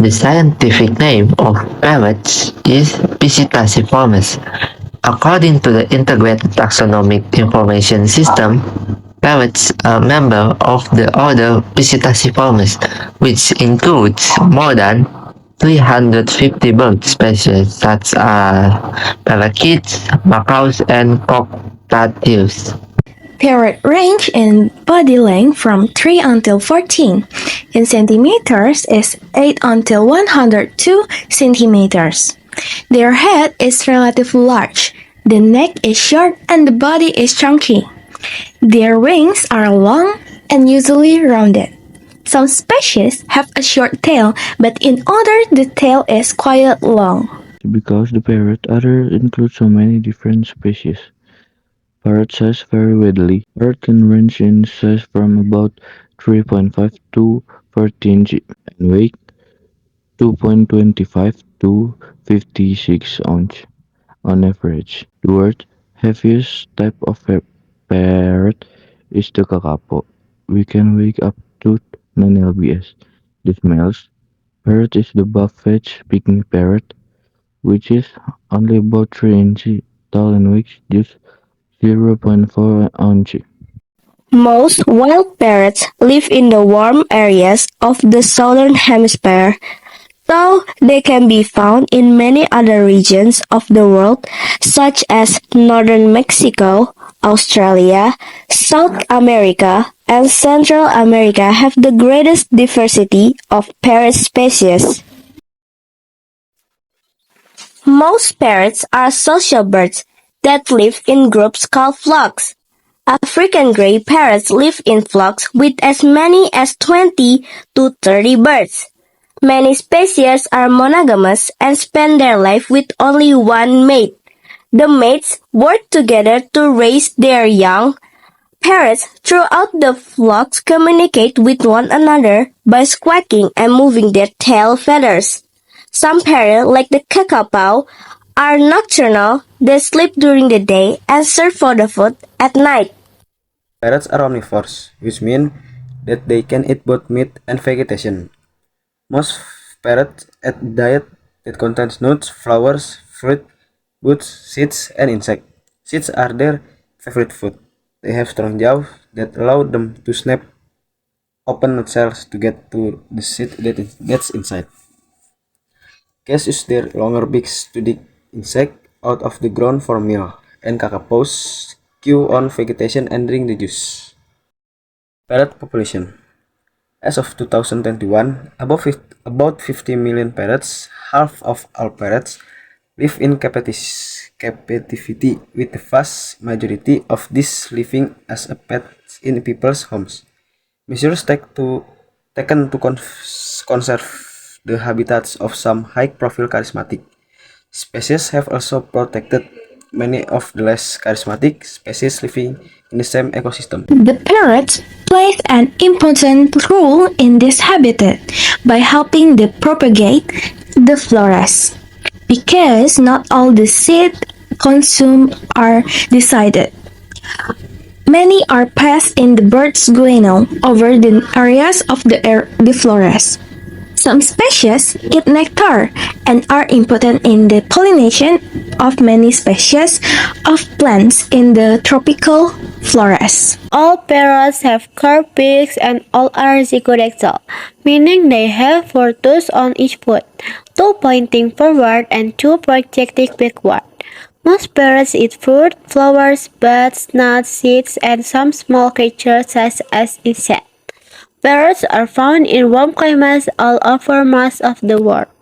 The scientific name of parrots is Psittaciformes. According to the Integrated Taxonomic Information System, parrots are a member of the order Psittaciformes, which includes more than 350 bird species such as parakeets, macaws, and cockatiels. Parrot range in body length from 3 until 14 in centimeters is 8 until 102 centimeters. Their head is relatively large, the neck is short, and the body is chunky. Their wings are long and usually rounded. Some species have a short tail, but in others the tail is quite long. Because the parrot order includes so many different species. Parrot size vary widely. Parrot can range in size from about 3.5 to 14 inch and weight 2.25 to 56 ounce on average. The world's heaviest type of parrot is the kakapo. We can weigh up to 9 lbs. The male's parrot is the buff-edged pygmy parrot, which is only about 3 inches tall and weighs just 0.4 ounce. Most wild parrots live in the warm areas of the southern hemisphere, though they can be found in many other regions of the world, such as northern Mexico, Australia, South America, and Central America have the greatest diversity of parrot species. Most parrots are social birds that live in groups called flocks. African gray parrots live in flocks with as many as 20 to 30 birds. Many species are monogamous and spend their life with only one mate. The mates work together to raise their young. Parrots throughout the flocks communicate with one another by squawking and moving their tail feathers. Some parrots, like the kakapo, are nocturnal. They sleep during the day and search for the food at night. Parrots are omnivores, which means that they can eat both meat and vegetation. Most parrots eat diet that contains nuts, flowers, fruit, buds, seeds, and insects. Seeds are their favorite food. They have strong jaws that allow them to snap open nut shells to get to the seed that's inside. Cats use their longer beaks to dig insects out of the ground for meal, and kakapos chew on vegetation and drink the juice. Parrot population. As of 2021, about 50 million parrots, half of all parrots, live in captivity, with the vast majority of these living as a pets in people's homes. Measures taken to conserve the habitats of some high-profile charismatic species have also protected many of the less charismatic species living in the same ecosystem. The parrots play an important role in this habitat by helping to propagate the floras. Because not all the seed consumed are decided. Many are passed in the bird's guano over the areas of the floras. Some species eat nectar and are important in the pollination of many species of plants in the tropical forests. All parrots have curved beaks and all are zygodaxal, meaning they have 4 toes on each foot, 2 pointing forward and 2 projecting backward. Most parrots eat fruit, flowers, buds, nuts, seeds, and some small creatures such as insects. Parrots are found in warm climates all over most of the world.